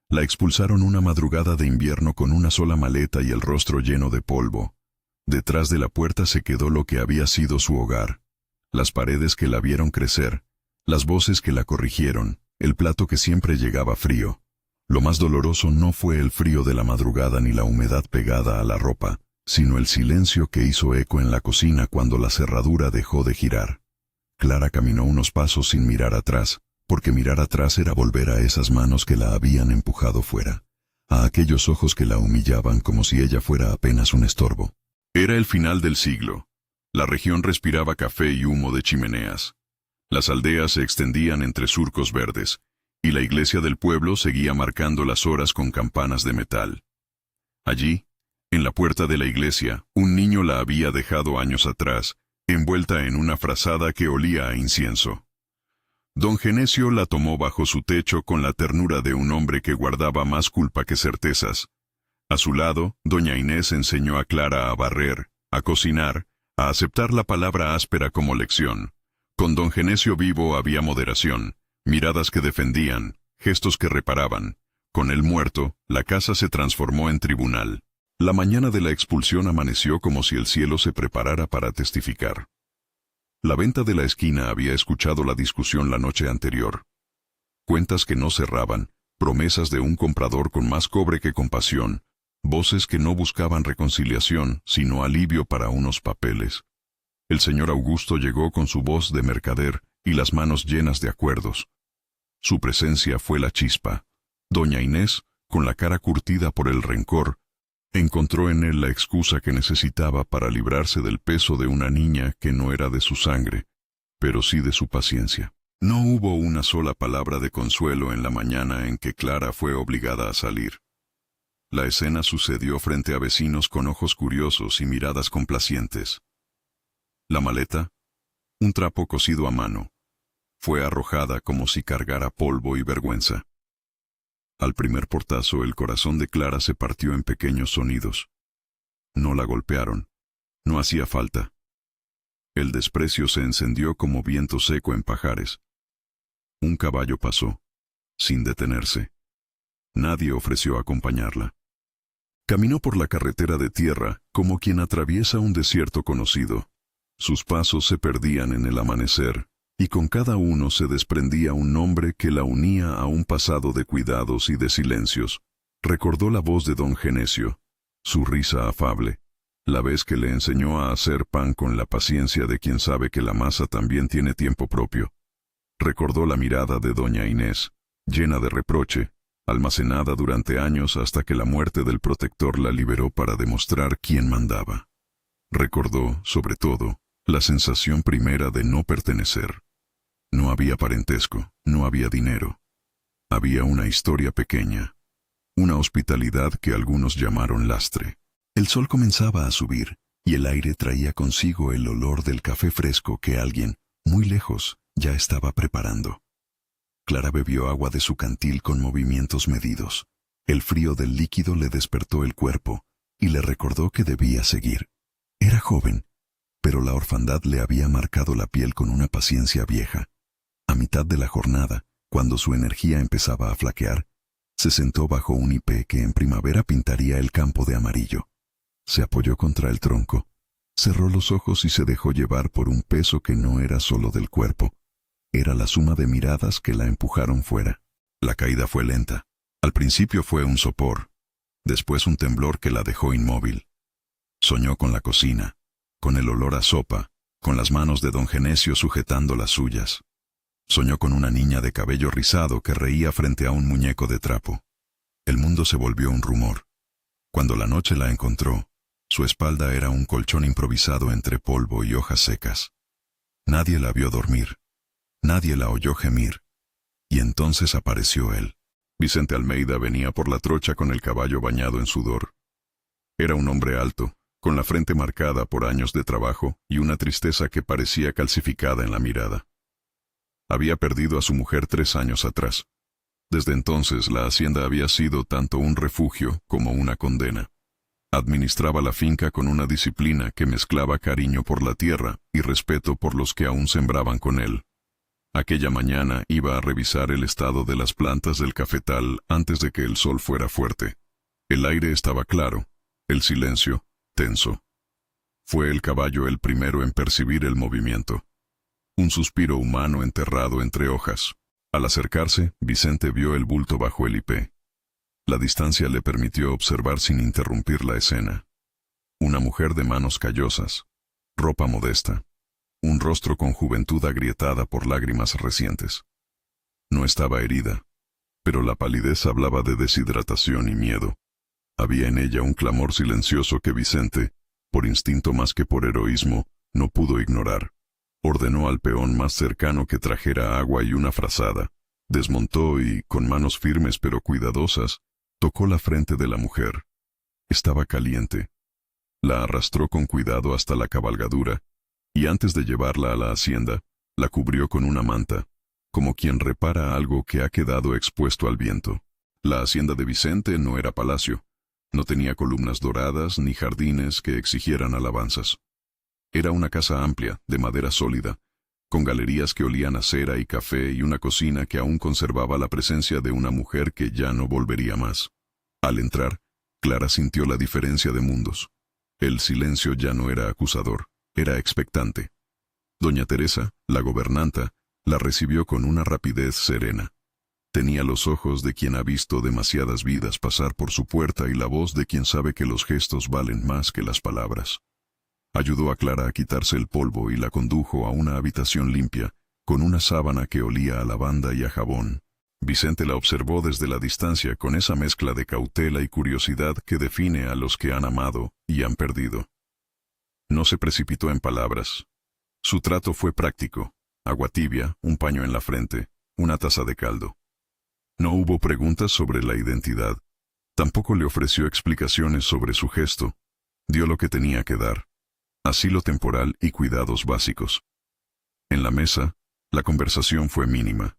La expulsaron una madrugada de invierno con una sola maleta y el rostro lleno de polvo. Detrás de la puerta se quedó lo que había sido su hogar. Las paredes que la vieron crecer, las voces que la corrigieron, el plato que siempre llegaba frío. Lo más doloroso no fue el frío de la madrugada ni la humedad pegada a la ropa, sino el silencio que hizo eco en la cocina cuando la cerradura dejó de girar. Clara caminó unos pasos sin mirar atrás, porque mirar atrás era volver a esas manos que la habían empujado fuera, a aquellos ojos que la humillaban como si ella fuera apenas un estorbo. Era el final del siglo. La región respiraba café y humo de chimeneas. Las aldeas se extendían entre surcos verdes, y la iglesia del pueblo seguía marcando las horas con campanas de metal. Allí, en la puerta de la iglesia, un niño la había dejado años atrás, envuelta en una frazada que olía a incienso. Don Genesio la tomó bajo su techo con la ternura de un hombre que guardaba más culpa que certezas. A su lado, doña Inés enseñó a Clara a barrer, a cocinar, a aceptar la palabra áspera como lección. Con don Genesio vivo había moderación, miradas que defendían, gestos que reparaban. Con él muerto, la casa se transformó en tribunal. La mañana de la expulsión amaneció como si el cielo se preparara para testificar. La venta de la esquina había escuchado la discusión la noche anterior. Cuentas que no cerraban, promesas de un comprador con más cobre que compasión, voces que no buscaban reconciliación, sino alivio para unos papeles. El señor Augusto llegó con su voz de mercader y las manos llenas de acuerdos. Su presencia fue la chispa. Doña Inés, con la cara curtida por el rencor, encontró en él la excusa que necesitaba para librarse del peso de una niña que no era de su sangre, pero sí de su paciencia. No hubo una sola palabra de consuelo en la mañana en que Clara fue obligada a salir. La escena sucedió frente a vecinos con ojos curiosos y miradas complacientes. La maleta, un trapo cosido a mano, fue arrojada como si cargara polvo y vergüenza. Al primer portazo el corazón de Clara se partió en pequeños sonidos. No la golpearon. No hacía falta. El desprecio se encendió como viento seco en pajares. Un caballo pasó, sin detenerse. Nadie ofreció acompañarla. Caminó por la carretera de tierra como quien atraviesa un desierto conocido. Sus pasos se perdían en el amanecer, y con cada uno se desprendía un nombre que la unía a un pasado de cuidados y de silencios. Recordó la voz de don Genesio, su risa afable, la vez que le enseñó a hacer pan con la paciencia de quien sabe que la masa también tiene tiempo propio. Recordó la mirada de doña Inés, llena de reproche, almacenada durante años hasta que la muerte del protector la liberó para demostrar quién mandaba. Recordó, sobre todo, la sensación primera de no pertenecer. No había parentesco, no había dinero. Había una historia pequeña, una hospitalidad que algunos llamaron lastre. El sol comenzaba a subir, y el aire traía consigo el olor del café fresco que alguien, muy lejos, ya estaba preparando. Clara bebió agua de su cantil con movimientos medidos. El frío del líquido le despertó el cuerpo, y le recordó que debía seguir. Era joven, pero la orfandad le había marcado la piel con una paciencia vieja. A mitad de la jornada, cuando su energía empezaba a flaquear, se sentó bajo un hipé que en primavera pintaría el campo de amarillo. Se apoyó contra el tronco, cerró los ojos y se dejó llevar por un peso que no era solo del cuerpo. Era la suma de miradas que la empujaron fuera. La caída fue lenta. Al principio fue un sopor, después un temblor que la dejó inmóvil. Soñó con la cocina, con el olor a sopa, con las manos de don Genesio sujetando las suyas. Soñó con una niña de cabello rizado que reía frente a un muñeco de trapo. El mundo se volvió un rumor. Cuando la noche la encontró, su espalda era un colchón improvisado entre polvo y hojas secas. Nadie la vio dormir. Nadie la oyó gemir. Y entonces apareció él. Vicente Almeida venía por la trocha con el caballo bañado en sudor. Era un hombre alto, con la frente marcada por años de trabajo y una tristeza que parecía calcificada en la mirada. Había perdido a su mujer 3 años atrás. Desde entonces la hacienda había sido tanto un refugio como una condena. Administraba la finca con una disciplina que mezclaba cariño por la tierra y respeto por los que aún sembraban con él. Aquella mañana iba a revisar el estado de las plantas del cafetal antes de que el sol fuera fuerte. El aire estaba claro, el silencio, tenso. Fue el caballo el primero en percibir el movimiento. Un suspiro humano enterrado entre hojas. Al acercarse, Vicente vio el bulto bajo el hipé. La distancia le permitió observar sin interrumpir la escena. Una mujer de manos callosas, ropa modesta, un rostro con juventud agrietada por lágrimas recientes. No estaba herida, pero la palidez hablaba de deshidratación y miedo. Había en ella un clamor silencioso que Vicente, por instinto más que por heroísmo, no pudo ignorar. Ordenó al peón más cercano que trajera agua y una frazada. Desmontó y, con manos firmes pero cuidadosas, tocó la frente de la mujer. Estaba caliente. La arrastró con cuidado hasta la cabalgadura, y antes de llevarla a la hacienda, la cubrió con una manta, como quien repara algo que ha quedado expuesto al viento. La hacienda de Vicente no era palacio. No tenía columnas doradas ni jardines que exigieran alabanzas. Era una casa amplia, de madera sólida, con galerías que olían a cera y café y una cocina que aún conservaba la presencia de una mujer que ya no volvería más. Al entrar, Clara sintió la diferencia de mundos. El silencio ya no era acusador, era expectante. Doña Teresa, la gobernanta, la recibió con una rapidez serena. Tenía los ojos de quien ha visto demasiadas vidas pasar por su puerta y la voz de quien sabe que los gestos valen más que las palabras. Ayudó a Clara a quitarse el polvo y la condujo a una habitación limpia, con una sábana que olía a lavanda y a jabón. Vicente la observó desde la distancia con esa mezcla de cautela y curiosidad que define a los que han amado y han perdido. No se precipitó en palabras. Su trato fue práctico: agua tibia, un paño en la frente, una taza de caldo. No hubo preguntas sobre la identidad. Tampoco le ofreció explicaciones sobre su gesto. Dio lo que tenía que dar: asilo temporal y cuidados básicos. En la mesa, la conversación fue mínima.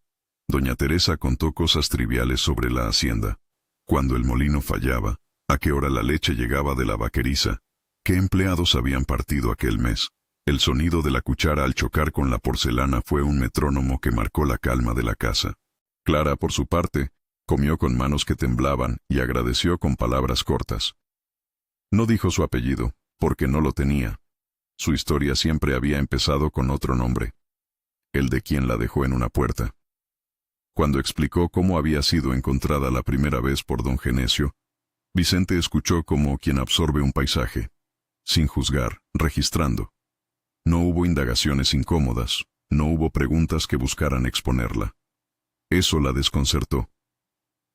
Doña Teresa contó cosas triviales sobre la hacienda: cuándo el molino fallaba, a qué hora la leche llegaba de la vaqueriza, qué empleados habían partido aquel mes. El sonido de la cuchara al chocar con la porcelana fue un metrónomo que marcó la calma de la casa. Clara, por su parte, comió con manos que temblaban y agradeció con palabras cortas. No dijo su apellido, porque no lo tenía. Su historia siempre había empezado con otro nombre: el de quien la dejó en una puerta. Cuando explicó cómo había sido encontrada la primera vez por don Genesio, Vicente escuchó como quien absorbe un paisaje, sin juzgar, registrando. No hubo indagaciones incómodas, no hubo preguntas que buscaran exponerla. Eso la desconcertó.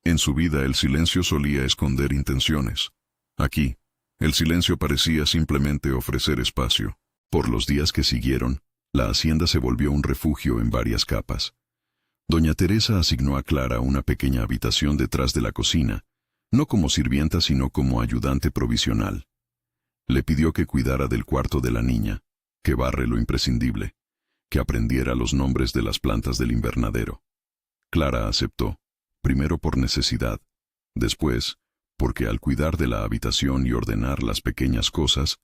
En su vida el silencio solía esconder intenciones. Aquí, el silencio parecía simplemente ofrecer espacio. Por los días que siguieron, la hacienda se volvió un refugio en varias capas. Doña Teresa asignó a Clara una pequeña habitación detrás de la cocina, no como sirvienta sino como ayudante provisional. Le pidió que cuidara del cuarto de la niña, que barre lo imprescindible, que aprendiera los nombres de las plantas del invernadero. Clara aceptó, primero por necesidad, después porque al cuidar de la habitación y ordenar las pequeñas cosas,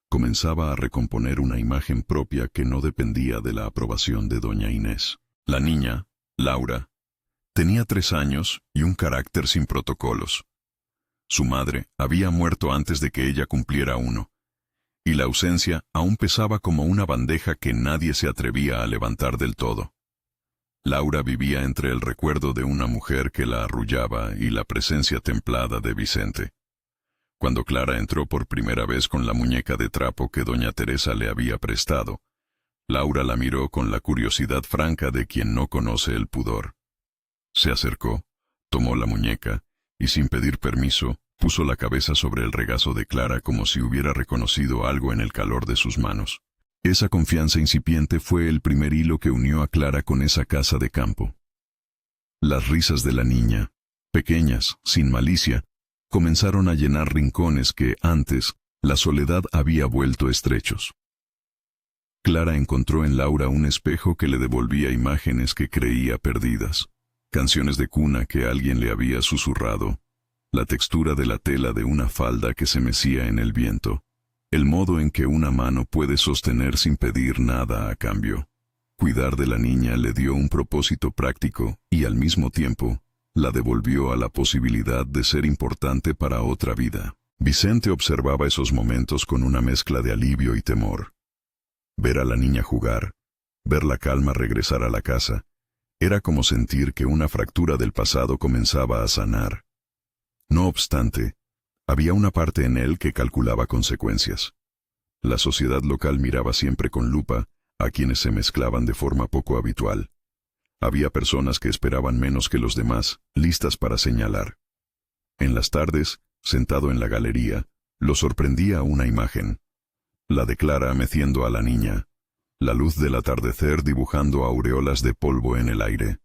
comenzaba a recomponer una imagen propia que no dependía de la aprobación de doña Inés. La niña, Laura, tenía 3 años y un carácter sin protocolos. Su madre había muerto antes de que ella cumpliera 1, y la ausencia aún pesaba como una bandeja que nadie se atrevía a levantar del todo. Laura vivía entre el recuerdo de una mujer que la arrullaba y la presencia templada de Vicente. Cuando Clara entró por primera vez con la muñeca de trapo que doña Teresa le había prestado, Laura la miró con la curiosidad franca de quien no conoce el pudor. Se acercó, tomó la muñeca, y sin pedir permiso, puso la cabeza sobre el regazo de Clara como si hubiera reconocido algo en el calor de sus manos. Esa confianza incipiente fue el primer hilo que unió a Clara con esa casa de campo. Las risas de la niña, pequeñas, sin malicia, comenzaron a llenar rincones que, antes, la soledad había vuelto estrechos. Clara encontró en Laura un espejo que le devolvía imágenes que creía perdidas, canciones de cuna que alguien le había susurrado, la textura de la tela de una falda que se mecía en el viento, el modo en que una mano puede sostener sin pedir nada a cambio. Cuidar de la niña le dio un propósito práctico y al mismo tiempo la devolvió a la posibilidad de ser importante para otra vida. Vicente observaba esos momentos con una mezcla de alivio y temor. Ver a la niña jugar, ver la calma regresar a la casa, era como sentir que una fractura del pasado comenzaba a sanar. No obstante, había una parte en él que calculaba consecuencias. La sociedad local miraba siempre con lupa a quienes se mezclaban de forma poco habitual. Había personas que esperaban menos que los demás, listas para señalar. En las tardes, sentado en la galería, lo sorprendía una imagen. La de Clara meciendo a la niña, la luz del atardecer dibujando aureolas de polvo en el aire.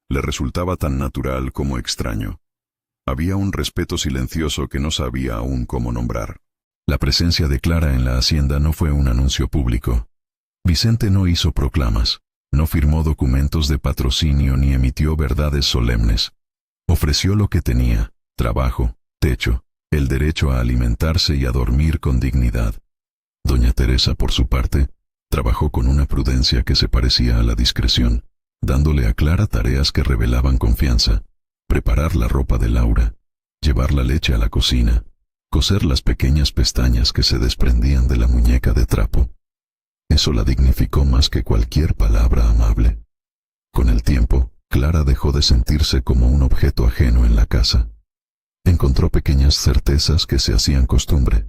Le resultaba tan natural como extraño. Había un respeto silencioso que no sabía aún cómo nombrar. La presencia de Clara en la hacienda no fue un anuncio público. Vicente no hizo proclamas, no firmó documentos de patrocinio ni emitió verdades solemnes. Ofreció lo que tenía: trabajo, techo, el derecho a alimentarse y a dormir con dignidad. Doña Teresa, por su parte, trabajó con una prudencia que se parecía a la discreción, dándole a Clara tareas que revelaban confianza: preparar la ropa de Laura, llevar la leche a la cocina, coser las pequeñas pestañas que se desprendían de la muñeca de trapo. Eso la dignificó más que cualquier palabra amable. Con el tiempo, Clara dejó de sentirse como un objeto ajeno en la casa. Encontró pequeñas certezas que se hacían costumbre: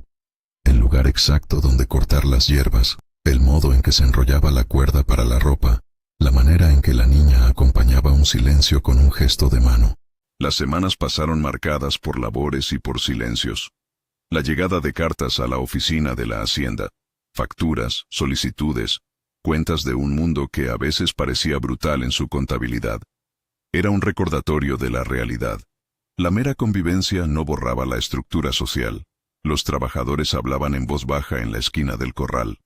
el lugar exacto donde cortar las hierbas, el modo en que se enrollaba la cuerda para la ropa, la manera en que la niña acompañaba un silencio con un gesto de mano. Las semanas pasaron marcadas por labores y por silencios. La llegada de cartas a la oficina de la hacienda, facturas, solicitudes, cuentas de un mundo que a veces parecía brutal en su contabilidad. Era un recordatorio de la realidad. La mera convivencia no borraba la estructura social. Los trabajadores hablaban en voz baja en la esquina del corral.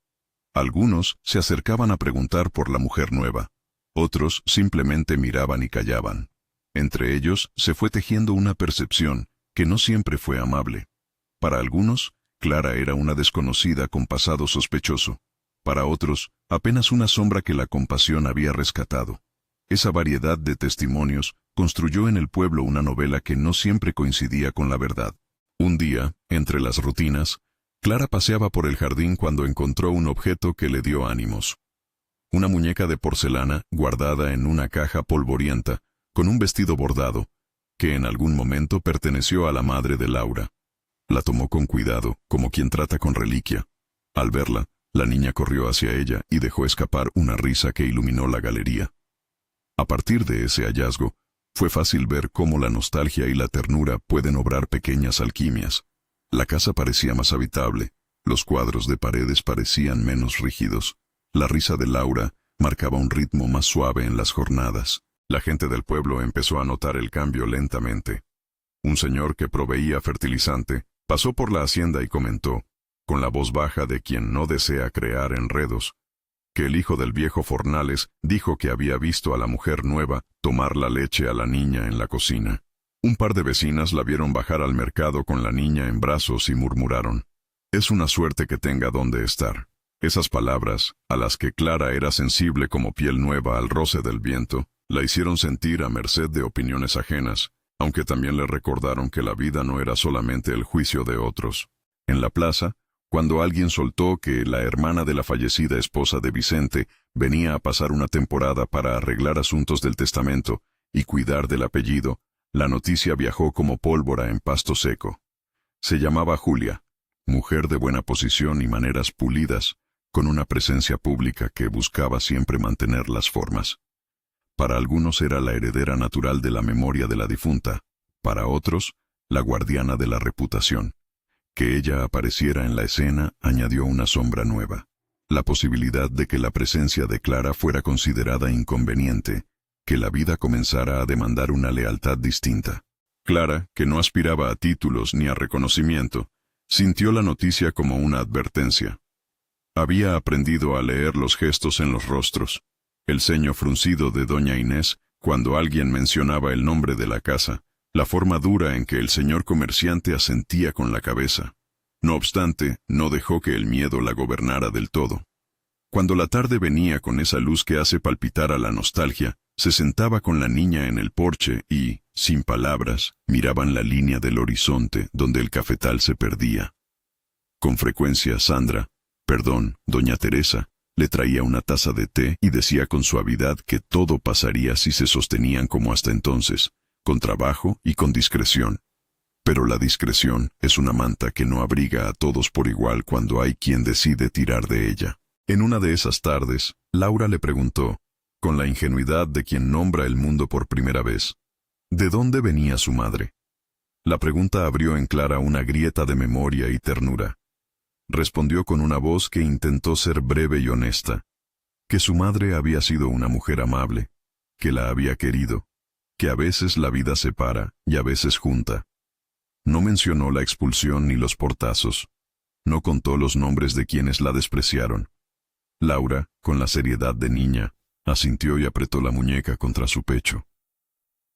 Algunos se acercaban a preguntar por la mujer nueva. Otros simplemente miraban y callaban. Entre ellos se fue tejiendo una percepción que no siempre fue amable. Para algunos, Clara era una desconocida con pasado sospechoso. Para otros, apenas una sombra que la compasión había rescatado. Esa variedad de testimonios construyó en el pueblo una novela que no siempre coincidía con la verdad. Un día, entre las rutinas, Clara paseaba por el jardín cuando encontró un objeto que le dio ánimos. Una muñeca de porcelana guardada en una caja polvorienta, con un vestido bordado, que en algún momento perteneció a la madre de Laura. La tomó con cuidado, como quien trata con reliquia. Al verla, la niña corrió hacia ella y dejó escapar una risa que iluminó la galería. A partir de ese hallazgo, fue fácil ver cómo la nostalgia y la ternura pueden obrar pequeñas alquimias. La casa parecía más habitable, los cuadros de paredes parecían menos rígidos. La risa de Laura marcaba un ritmo más suave en las jornadas. La gente del pueblo empezó a notar el cambio lentamente. Un señor que proveía fertilizante pasó por la hacienda y comentó, con la voz baja de quien no desea crear enredos, que el hijo del viejo Fornales dijo que había visto a la mujer nueva tomar la leche a la niña en la cocina. Un par de vecinas la vieron bajar al mercado con la niña en brazos y murmuraron: «Es una suerte que tenga dónde estar». Esas palabras, a las que Clara era sensible como piel nueva al roce del viento, la hicieron sentir a merced de opiniones ajenas, aunque también le recordaron que la vida no era solamente el juicio de otros. En la plaza, cuando alguien soltó que la hermana de la fallecida esposa de Vicente venía a pasar una temporada para arreglar asuntos del testamento y cuidar del apellido, la noticia viajó como pólvora en pasto seco. Se llamaba Julia, mujer de buena posición y maneras pulidas, con una presencia pública que buscaba siempre mantener las formas. Para algunos era la heredera natural de la memoria de la difunta, para otros, la guardiana de la reputación. Que ella apareciera en la escena añadió una sombra nueva. La posibilidad de que la presencia de Clara fuera considerada inconveniente, que la vida comenzara a demandar una lealtad distinta. Clara, que no aspiraba a títulos ni a reconocimiento, sintió la noticia como una advertencia. Había aprendido a leer los gestos en los rostros, el ceño fruncido de doña Inés cuando alguien mencionaba el nombre de la casa, la forma dura en que el señor comerciante asentía con la cabeza. No obstante, no dejó que el miedo la gobernara del todo. Cuando la tarde venía con esa luz que hace palpitar a la nostalgia, se sentaba con la niña en el porche y, sin palabras, miraban la línea del horizonte donde el cafetal se perdía. Con frecuencia doña Teresa, le traía una taza de té y decía con suavidad que todo pasaría si se sostenían como hasta entonces, con trabajo y con discreción. Pero la discreción es una manta que no abriga a todos por igual cuando hay quien decide tirar de ella. En una de esas tardes, Laura le preguntó, con la ingenuidad de quien nombra el mundo por primera vez, ¿de dónde venía su madre? La pregunta abrió en Clara una grieta de memoria y ternura. Respondió con una voz que intentó ser breve y honesta, que su madre había sido una mujer amable, que la había querido, que a veces la vida separa y a veces junta. No mencionó la expulsión ni los portazos. No contó los nombres de quienes la despreciaron. Laura, con la seriedad de niña, asintió y apretó la muñeca contra su pecho.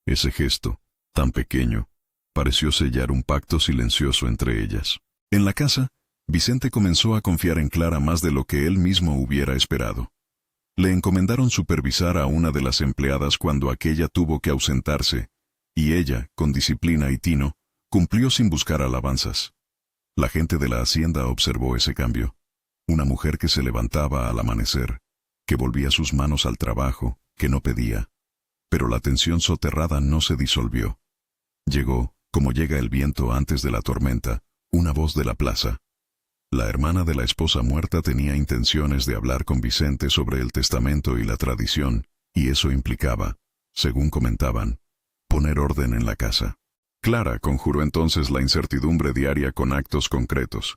Ese gesto, tan pequeño, pareció sellar un pacto silencioso entre ellas. En la casa, Vicente comenzó a confiar en Clara más de lo que él mismo hubiera esperado. Le encomendaron supervisar a una de las empleadas cuando aquella tuvo que ausentarse, y ella, con disciplina y tino, cumplió sin buscar alabanzas. La gente de la hacienda observó ese cambio. Una mujer que se levantaba al amanecer, que volvía sus manos al trabajo, que no pedía. Pero la tensión soterrada no se disolvió. Llegó, como llega el viento antes de la tormenta, una voz de la plaza. La hermana de la esposa muerta tenía intenciones de hablar con Vicente sobre el testamento y la tradición, y eso implicaba, según comentaban, poner orden en la casa. Clara conjuró entonces la incertidumbre diaria con actos concretos.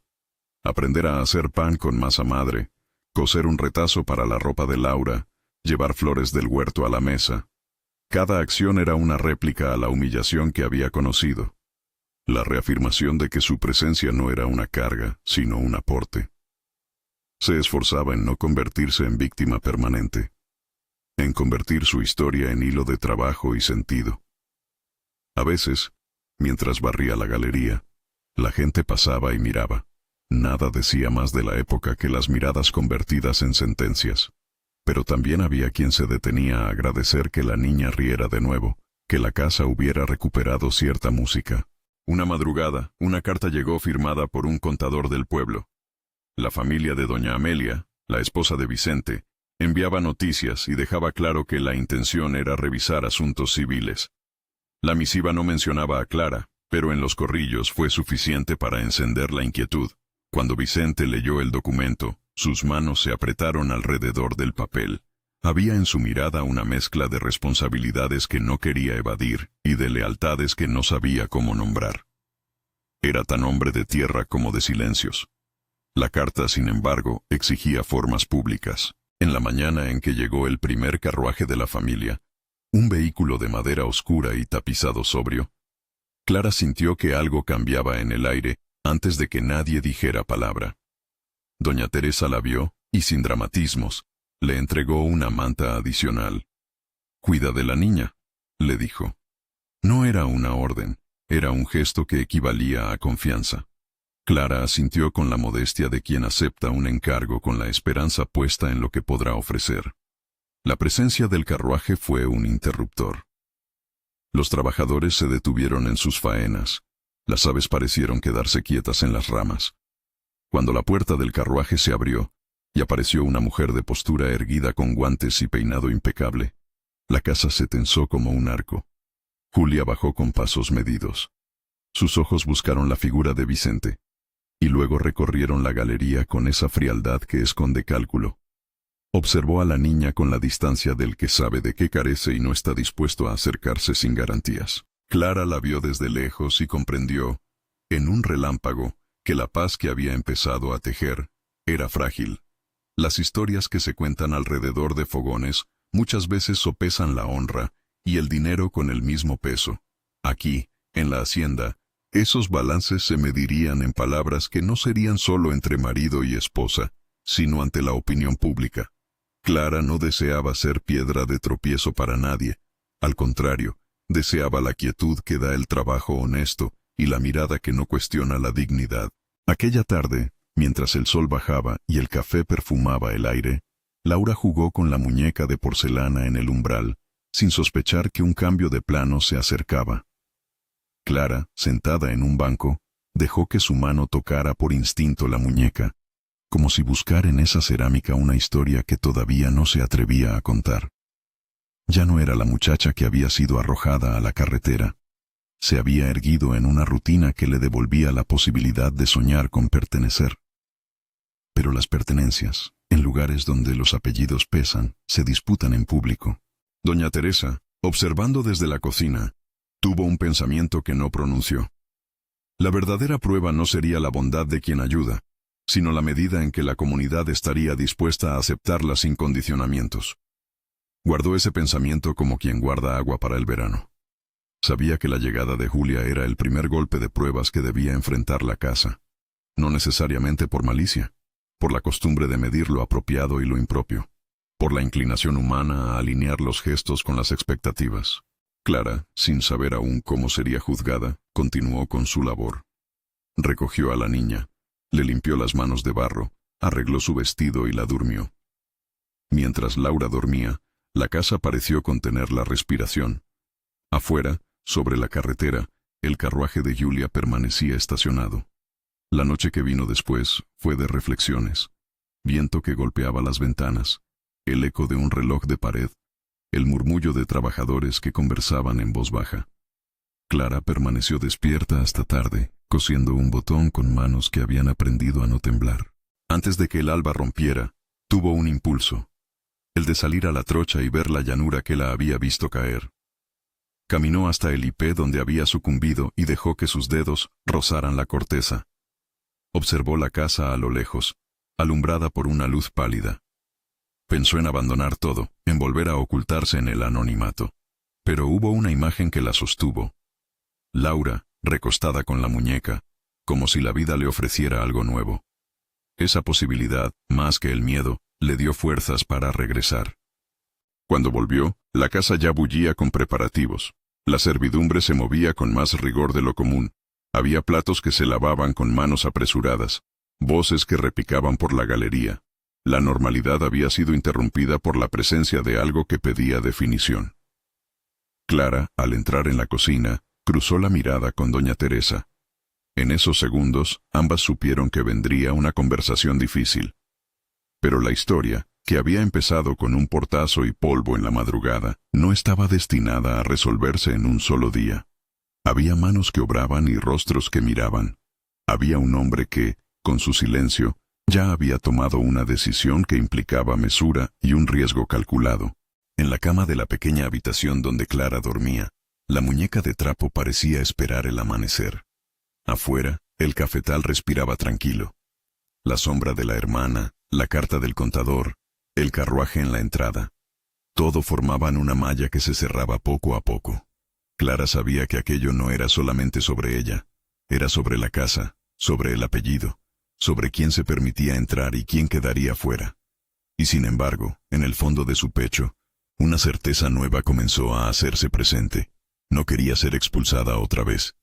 Aprender a hacer pan con masa madre, coser un retazo para la ropa de Laura, llevar flores del huerto a la mesa. Cada acción era una réplica a la humillación que había conocido. La reafirmación de que su presencia no era una carga, sino un aporte. Se esforzaba en no convertirse en víctima permanente, en convertir su historia en hilo de trabajo y sentido. A veces, mientras barría la galería, la gente pasaba y miraba. Nada decía más de la época que las miradas convertidas en sentencias. Pero también había quien se detenía a agradecer que la niña riera de nuevo, que la casa hubiera recuperado cierta música. Una madrugada, una carta llegó firmada por un contador del pueblo. La familia de doña Amelia, la esposa de Vicente, enviaba noticias y dejaba claro que la intención era revisar asuntos civiles. La misiva no mencionaba a Clara, pero en los corrillos fue suficiente para encender la inquietud. Cuando Vicente leyó el documento, sus manos se apretaron alrededor del papel. Había en su mirada una mezcla de responsabilidades que no quería evadir y de lealtades que no sabía cómo nombrar. Era tan hombre de tierra como de silencios. La carta, sin embargo, exigía formas públicas. En la mañana en que llegó el primer carruaje de la familia, un vehículo de madera oscura y tapizado sobrio, Clara sintió que algo cambiaba en el aire antes de que nadie dijera palabra. Doña Teresa la vio, y sin dramatismos, le entregó una manta adicional. «Cuida de la niña», le dijo. No era una orden, era un gesto que equivalía a confianza. Clara asintió con la modestia de quien acepta un encargo con la esperanza puesta en lo que podrá ofrecer. La presencia del carruaje fue un interruptor. Los trabajadores se detuvieron en sus faenas. Las aves parecieron quedarse quietas en las ramas. Cuando la puerta del carruaje se abrió, y apareció una mujer de postura erguida con guantes y peinado impecable, la casa se tensó como un arco. Julia bajó con pasos medidos. Sus ojos buscaron la figura de Vicente, y luego recorrieron la galería con esa frialdad que esconde cálculo. Observó a la niña con la distancia del que sabe de qué carece y no está dispuesto a acercarse sin garantías. Clara la vio desde lejos y comprendió, en un relámpago, que la paz que había empezado a tejer era frágil. Las historias que se cuentan alrededor de fogones muchas veces sopesan la honra y el dinero con el mismo peso. Aquí, en la hacienda, esos balances se medirían en palabras que no serían solo entre marido y esposa, sino ante la opinión pública. Clara no deseaba ser piedra de tropiezo para nadie. Al contrario, deseaba la quietud que da el trabajo honesto y la mirada que no cuestiona la dignidad. Aquella tarde, Mientras el sol bajaba y el café perfumaba el aire, Laura jugó con la muñeca de porcelana en el umbral, sin sospechar que un cambio de plano se acercaba. Clara, sentada en un banco, dejó que su mano tocara por instinto la muñeca, como si buscara en esa cerámica una historia que todavía no se atrevía a contar. Ya no era la muchacha que había sido arrojada a la carretera. Se había erguido en una rutina que le devolvía la posibilidad de soñar con pertenecer. Pero las pertenencias, en lugares donde los apellidos pesan, se disputan en público. Doña Teresa, observando desde la cocina, tuvo un pensamiento que no pronunció. La verdadera prueba no sería la bondad de quien ayuda, sino la medida en que la comunidad estaría dispuesta a aceptarla sin condicionamientos. Guardó ese pensamiento como quien guarda agua para el verano. Sabía que la llegada de Julia era el primer golpe de pruebas que debía enfrentar la casa. No necesariamente por malicia, por la costumbre de medir lo apropiado y lo impropio, por la inclinación humana a alinear los gestos con las expectativas. Clara, sin saber aún cómo sería juzgada, continuó con su labor. Recogió a la niña, le limpió las manos de barro, arregló su vestido y la durmió. Mientras Laura dormía, la casa pareció contener la respiración. Afuera, sobre la carretera, el carruaje de Julia permanecía estacionado. La noche que vino después fue de reflexiones. Viento que golpeaba las ventanas, el eco de un reloj de pared, el murmullo de trabajadores que conversaban en voz baja. Clara permaneció despierta hasta tarde, cosiendo un botón con manos que habían aprendido a no temblar. Antes de que el alba rompiera, tuvo un impulso, el de salir a la trocha y ver la llanura que la había visto caer. Caminó hasta el hipé donde había sucumbido y dejó que sus dedos rozaran la corteza. Observó la casa a lo lejos, alumbrada por una luz pálida. Pensó en abandonar todo, en volver a ocultarse en el anonimato. Pero hubo una imagen que la sostuvo. Laura, recostada con la muñeca, como si la vida le ofreciera algo nuevo. Esa posibilidad, más que el miedo, le dio fuerzas para regresar. Cuando volvió, la casa ya bullía con preparativos. La servidumbre se movía con más rigor de lo común. Había platos que se lavaban con manos apresuradas, voces que repicaban por la galería. La normalidad había sido interrumpida por la presencia de algo que pedía definición. Clara, al entrar en la cocina, cruzó la mirada con doña Teresa. En esos segundos, ambas supieron que vendría una conversación difícil. Pero la historia, que había empezado con un portazo y polvo en la madrugada, no estaba destinada a resolverse en un solo día. Había manos que obraban y rostros que miraban. Había un hombre que, con su silencio, ya había tomado una decisión que implicaba mesura y un riesgo calculado. En la cama de la pequeña habitación donde Clara dormía, la muñeca de trapo parecía esperar el amanecer. Afuera, el cafetal respiraba tranquilo. La sombra de la hermana, la carta del contador, el carruaje en la entrada. Todo formaban una malla que se cerraba poco a poco. Clara sabía que aquello no era solamente sobre ella, era sobre la casa, sobre el apellido, sobre quién se permitía entrar y quién quedaría fuera. Y sin embargo, en el fondo de su pecho, una certeza nueva comenzó a hacerse presente. No quería ser expulsada otra vez.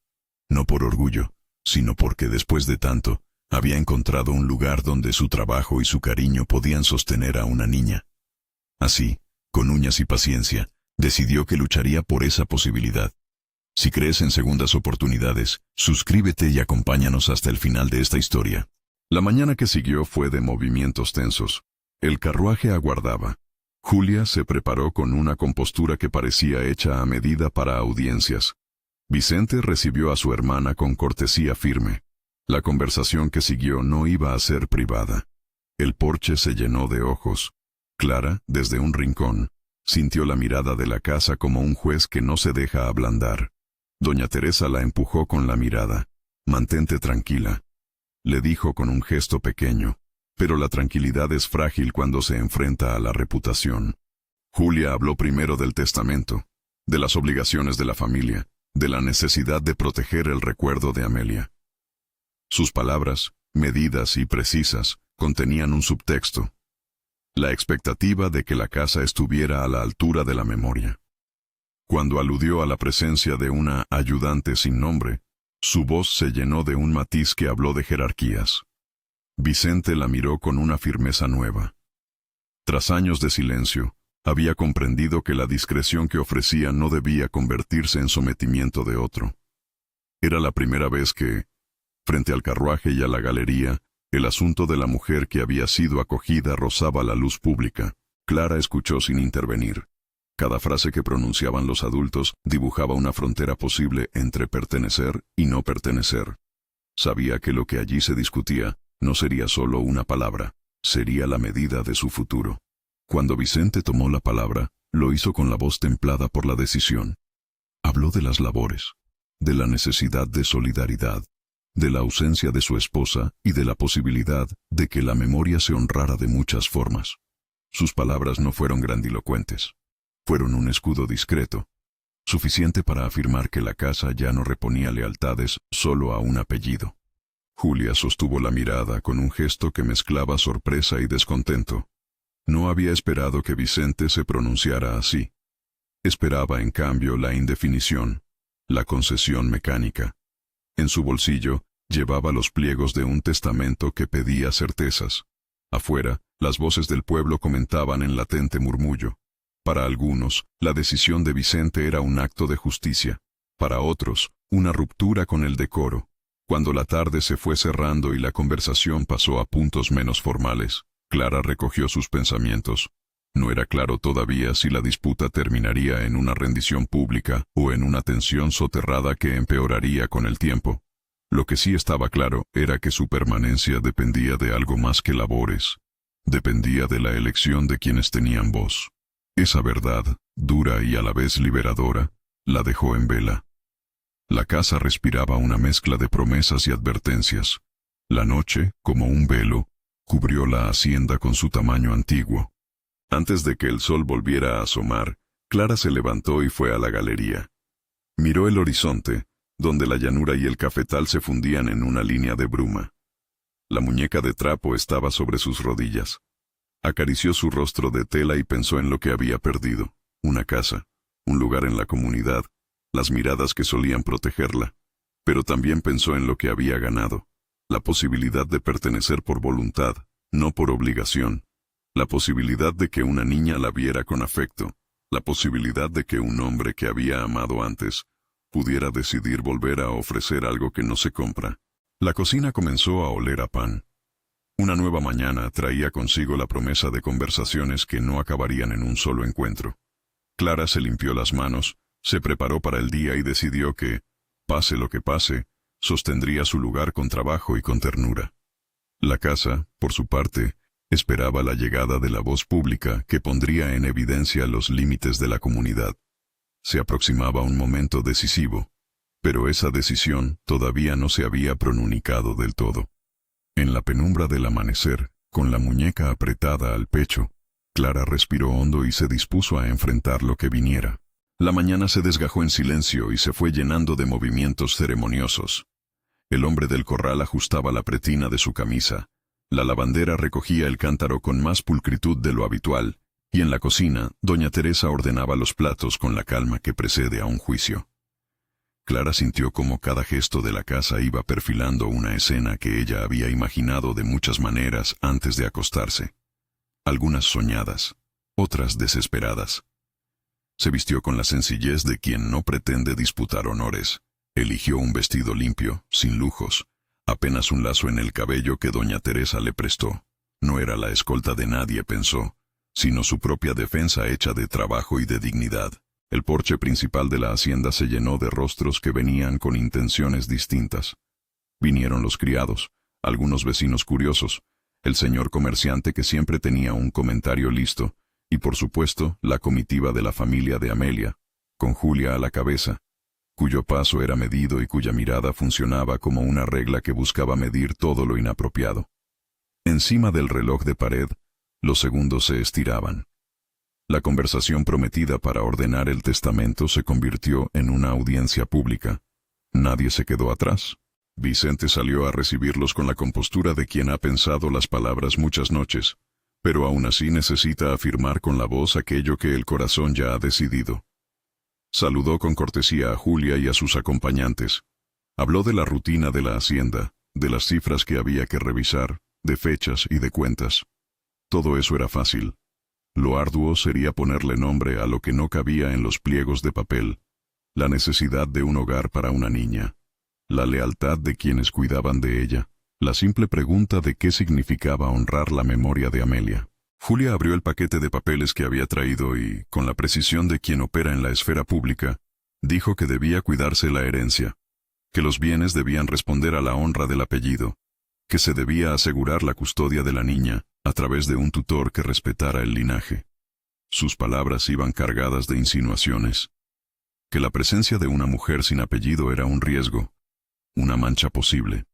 No por orgullo, sino porque después de tanto, había encontrado un lugar donde su trabajo y su cariño podían sostener a una niña. Así, con uñas y paciencia, decidió que lucharía por esa posibilidad. Si crees en segundas oportunidades, suscríbete y acompáñanos hasta el final de esta historia. La mañana que siguió fue de movimientos tensos. El carruaje aguardaba. Julia se preparó con una compostura que parecía hecha a medida para audiencias. Vicente recibió a su hermana con cortesía firme. La conversación que siguió no iba a ser privada. El porche se llenó de ojos. Clara, desde un rincón, sintió la mirada de la casa como un juez que no se deja ablandar. Doña Teresa la empujó con la mirada. «Mantente tranquila», le dijo con un gesto pequeño. Pero la tranquilidad es frágil cuando se enfrenta a la reputación. Julia habló primero del testamento, de las obligaciones de la familia, de la necesidad de proteger el recuerdo de Amelia. Sus palabras, medidas y precisas, contenían un subtexto: la expectativa de que la casa estuviera a la altura de la memoria. Cuando aludió a la presencia de una ayudante sin nombre, su voz se llenó de un matiz que habló de jerarquías. Vicente la miró con una firmeza nueva. Tras años de silencio, había comprendido que la discreción que ofrecía no debía convertirse en sometimiento de otro. Era la primera vez que, frente al carruaje y a la galería, el asunto de la mujer que había sido acogida rozaba la luz pública. Clara escuchó sin intervenir. Cada frase que pronunciaban los adultos dibujaba una frontera posible entre pertenecer y no pertenecer. Sabía que lo que allí se discutía no sería solo una palabra, sería la medida de su futuro. Cuando Vicente tomó la palabra, lo hizo con la voz templada por la decisión. Habló de las labores, de la necesidad de solidaridad, de la ausencia de su esposa y de la posibilidad de que la memoria se honrara de muchas formas. Sus palabras no fueron grandilocuentes. Fueron un escudo discreto, suficiente para afirmar que la casa ya no reponía lealtades solo a un apellido. Julia sostuvo la mirada con un gesto que mezclaba sorpresa y descontento. No había esperado que Vicente se pronunciara así. Esperaba, en cambio, la indefinición, la concesión mecánica. En su bolsillo, llevaba los pliegos de un testamento que pedía certezas. Afuera, las voces del pueblo comentaban en latente murmullo. Para algunos, la decisión de Vicente era un acto de justicia. Para otros, una ruptura con el decoro. Cuando la tarde se fue cerrando y la conversación pasó a puntos menos formales, Clara recogió sus pensamientos. No era claro todavía si la disputa terminaría en una rendición pública o en una tensión soterrada que empeoraría con el tiempo. Lo que sí estaba claro era que su permanencia dependía de algo más que labores. Dependía de la elección de quienes tenían voz. Esa verdad, dura y a la vez liberadora, la dejó en vela. La casa respiraba una mezcla de promesas y advertencias. La noche, como un velo, cubrió la hacienda con su tamaño antiguo. Antes de que el sol volviera a asomar, Clara se levantó y fue a la galería. Miró el horizonte, donde la llanura y el cafetal se fundían en una línea de bruma. La muñeca de trapo estaba sobre sus rodillas. Acarició su rostro de tela y pensó en lo que había perdido: una casa, un lugar en la comunidad, las miradas que solían protegerla. Pero también pensó en lo que había ganado: la posibilidad de pertenecer por voluntad, no por obligación. La posibilidad de que una niña la viera con afecto. La posibilidad de que un hombre que había amado antes pudiera decidir volver a ofrecer algo que no se compra. La cocina comenzó a oler a pan. Una nueva mañana traía consigo la promesa de conversaciones que no acabarían en un solo encuentro. Clara se limpió las manos, se preparó para el día y decidió que, pase lo que pase, sostendría su lugar con trabajo y con ternura. La casa, por su parte, esperaba la llegada de la voz pública que pondría en evidencia los límites de la comunidad. Se aproximaba un momento decisivo, pero esa decisión todavía no se había pronunciado del todo. En la penumbra del amanecer, con la muñeca apretada al pecho, Clara respiró hondo y se dispuso a enfrentar lo que viniera. La mañana se desgajó en silencio y se fue llenando de movimientos ceremoniosos. El hombre del corral ajustaba la pretina de su camisa. La lavandera recogía el cántaro con más pulcritud de lo habitual, y en la cocina, doña Teresa ordenaba los platos con la calma que precede a un juicio. Clara sintió cómo cada gesto de la casa iba perfilando una escena que ella había imaginado de muchas maneras antes de acostarse. Algunas soñadas, otras desesperadas. Se vistió con la sencillez de quien no pretende disputar honores. Eligió un vestido limpio, sin lujos, apenas un lazo en el cabello que doña Teresa le prestó. No era la escolta de nadie, pensó, sino su propia defensa hecha de trabajo y de dignidad. El porche principal de la hacienda se llenó de rostros que venían con intenciones distintas. Vinieron los criados, algunos vecinos curiosos, el señor comerciante que siempre tenía un comentario listo, y por supuesto la comitiva de la familia de Amelia, con Julia a la cabeza, cuyo paso era medido y cuya mirada funcionaba como una regla que buscaba medir todo lo inapropiado. Encima del reloj de pared, los segundos se estiraban. La conversación prometida para ordenar el testamento se convirtió en una audiencia pública. Nadie se quedó atrás. Vicente salió a recibirlos con la compostura de quien ha pensado las palabras muchas noches, pero aún así necesita afirmar con la voz aquello que el corazón ya ha decidido. Saludó con cortesía a Julia y a sus acompañantes. Habló de la rutina de la hacienda, de las cifras que había que revisar, de fechas y de cuentas. Todo eso era fácil. Lo arduo sería ponerle nombre a lo que no cabía en los pliegos de papel: la necesidad de un hogar para una niña, la lealtad de quienes cuidaban de ella, la simple pregunta de qué significaba honrar la memoria de Amelia. Julia abrió el paquete de papeles que había traído y, con la precisión de quien opera en la esfera pública, dijo que debía cuidarse la herencia, que los bienes debían responder a la honra del apellido, que se debía asegurar la custodia de la niña a través de un tutor que respetara el linaje. Sus palabras iban cargadas de insinuaciones. Que la presencia de una mujer sin apellido era un riesgo, una mancha posible.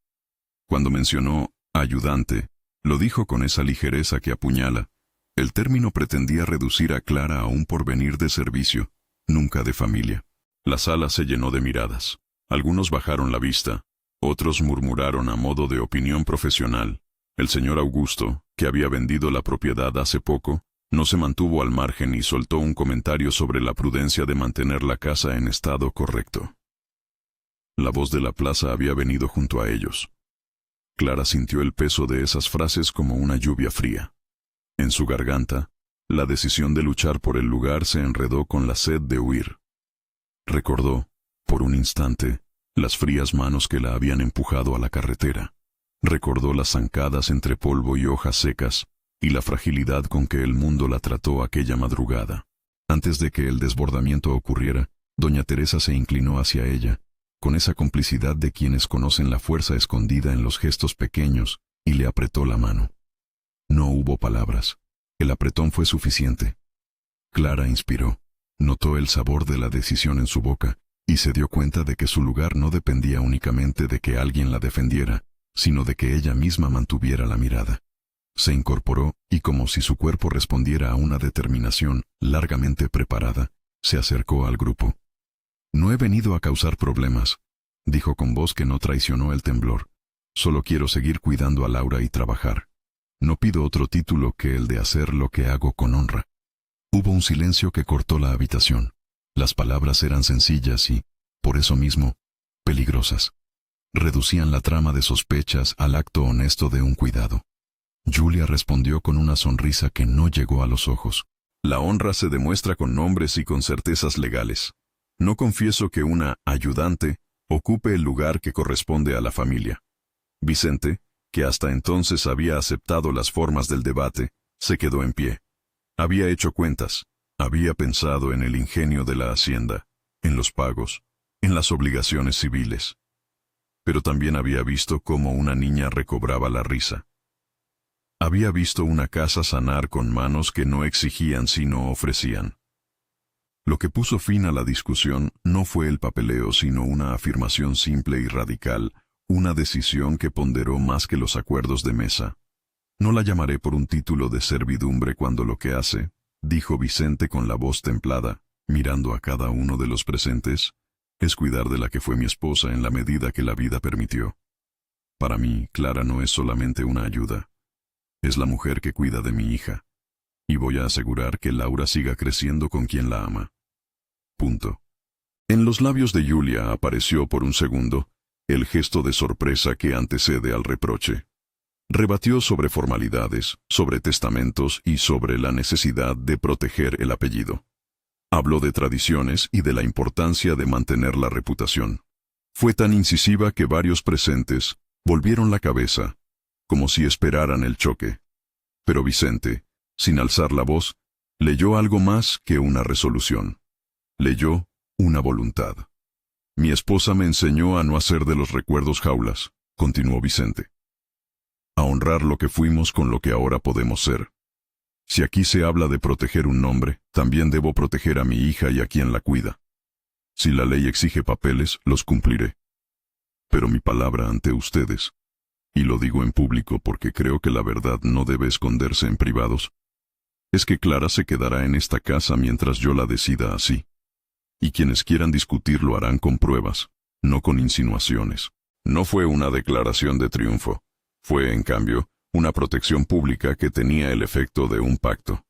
Cuando mencionó ayudante, lo dijo con esa ligereza que apuñala. El término pretendía reducir a Clara a un porvenir de servicio, nunca de familia. La sala se llenó de miradas. Algunos bajaron la vista, otros murmuraron a modo de opinión profesional. El señor Augusto, que había vendido la propiedad hace poco, no se mantuvo al margen y soltó un comentario sobre la prudencia de mantener la casa en estado correcto. La voz de la plaza había venido junto a ellos. Clara sintió el peso de esas frases como una lluvia fría. En su garganta, la decisión de luchar por el lugar se enredó con la sed de huir. Recordó, por un instante, las frías manos que la habían empujado a la carretera. Recordó las zancadas entre polvo y hojas secas, y la fragilidad con que el mundo la trató aquella madrugada. Antes de que el desbordamiento ocurriera, doña Teresa se inclinó hacia ella, con esa complicidad de quienes conocen la fuerza escondida en los gestos pequeños, y le apretó la mano. No hubo palabras. El apretón fue suficiente. Clara inspiró, notó el sabor de la decisión en su boca, y se dio cuenta de que su lugar no dependía únicamente de que alguien la defendiera, sino de que ella misma mantuviera la mirada. Se incorporó, y como si su cuerpo respondiera a una determinación largamente preparada, se acercó al grupo. «No he venido a causar problemas», dijo con voz que no traicionó el temblor. «Solo quiero seguir cuidando a Laura y trabajar. No pido otro título que el de hacer lo que hago con honra». Hubo un silencio que cortó la habitación. Las palabras eran sencillas y, por eso mismo, peligrosas. Reducían la trama de sospechas al acto honesto de un cuidado. Julia respondió con una sonrisa que no llegó a los ojos. «La honra se demuestra con nombres y con certezas legales. No confieso que una ayudante ocupe el lugar que corresponde a la familia». Vicente, que hasta entonces había aceptado las formas del debate, se quedó en pie. Había hecho cuentas, había pensado en el ingenio de la hacienda, en los pagos, en las obligaciones civiles. Pero también había visto cómo una niña recobraba la risa. Había visto una casa sanar con manos que no exigían sino ofrecían. Lo que puso fin a la discusión no fue el papeleo sino una afirmación simple y radical, una decisión que ponderó más que los acuerdos de mesa. «No la llamaré por un título de servidumbre cuando lo que hace», dijo Vicente con la voz templada, mirando a cada uno de los presentes, «es cuidar de la que fue mi esposa en la medida que la vida permitió. Para mí, Clara no es solamente una ayuda. Es la mujer que cuida de mi hija. Y voy a asegurar que Laura siga creciendo con quien la ama. Punto». En los labios de Julia apareció por un segundo el gesto de sorpresa que antecede al reproche. Rebatió sobre formalidades, sobre testamentos y sobre la necesidad de proteger el apellido. Habló de tradiciones y de la importancia de mantener la reputación. Fue tan incisiva que varios presentes volvieron la cabeza, como si esperaran el choque. Pero Vicente, sin alzar la voz, leyó algo más que una resolución. Leyó una voluntad. «Mi esposa me enseñó a no hacer de los recuerdos jaulas», continuó Vicente. «A honrar lo que fuimos con lo que ahora podemos ser. Si aquí se habla de proteger un nombre, también debo proteger a mi hija y a quien la cuida. Si la ley exige papeles, los cumpliré. Pero mi palabra ante ustedes, y lo digo en público porque creo que la verdad no debe esconderse en privados, es que Clara se quedará en esta casa mientras yo la decida así. Y quienes quieran discutir lo harán con pruebas, no con insinuaciones». No fue una declaración de triunfo. Fue, en cambio, una protección pública que tenía el efecto de un pacto.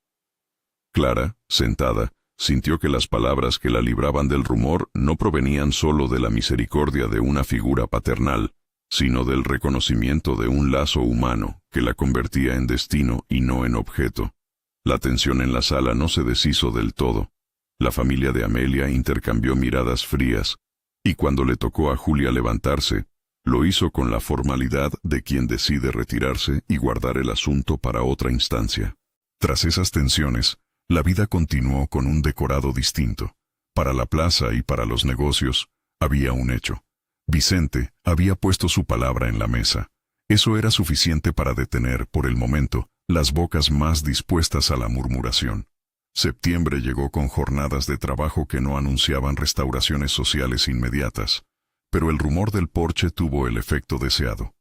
Clara, sentada, sintió que las palabras que la libraban del rumor no provenían solo de la misericordia de una figura paternal, sino del reconocimiento de un lazo humano que la convertía en destino y no en objeto. La tensión en la sala no se deshizo del todo. La familia de Amelia intercambió miradas frías, y cuando le tocó a Julia levantarse, lo hizo con la formalidad de quien decide retirarse y guardar el asunto para otra instancia. Tras esas tensiones, la vida continuó con un decorado distinto. Para la plaza y para los negocios, había un hecho. Vicente había puesto su palabra en la mesa. Eso era suficiente para detener, por el momento, las bocas más dispuestas a la murmuración. Septiembre llegó con jornadas de trabajo que no anunciaban restauraciones sociales inmediatas, pero el rumor del porche tuvo el efecto deseado.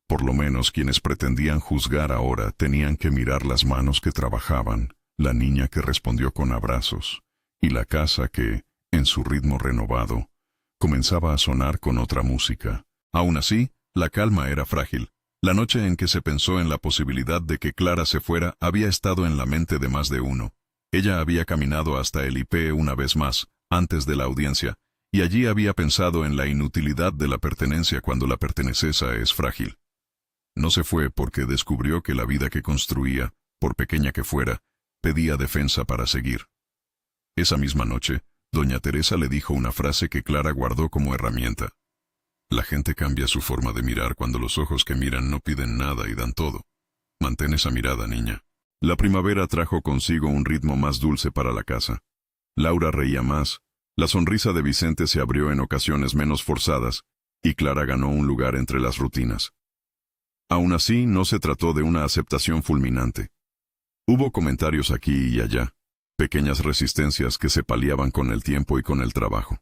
Por lo menos quienes pretendían juzgar ahora tenían que mirar las manos que trabajaban, la niña que respondió con abrazos, y la casa que, en su ritmo renovado, comenzaba a sonar con otra música. Aún así, la calma era frágil. La noche en que se pensó en la posibilidad de que Clara se fuera había estado en la mente de más de uno. Ella había caminado hasta el IP una vez más, antes de la audiencia, y allí había pensado en la inutilidad de la pertenencia cuando la pertenecesa es frágil. No se fue porque descubrió que la vida que construía, por pequeña que fuera, pedía defensa para seguir. Esa misma noche, doña Teresa le dijo una frase que Clara guardó como herramienta. La gente cambia su forma de mirar cuando los ojos que miran no piden nada y dan todo. Mantén esa mirada, niña. La primavera trajo consigo un ritmo más dulce para la casa. Laura reía más, la sonrisa de Vicente se abrió en ocasiones menos forzadas, y Clara ganó un lugar entre las rutinas. Aún así, no se trató de una aceptación fulminante. Hubo comentarios aquí y allá, pequeñas resistencias que se paliaban con el tiempo y con el trabajo.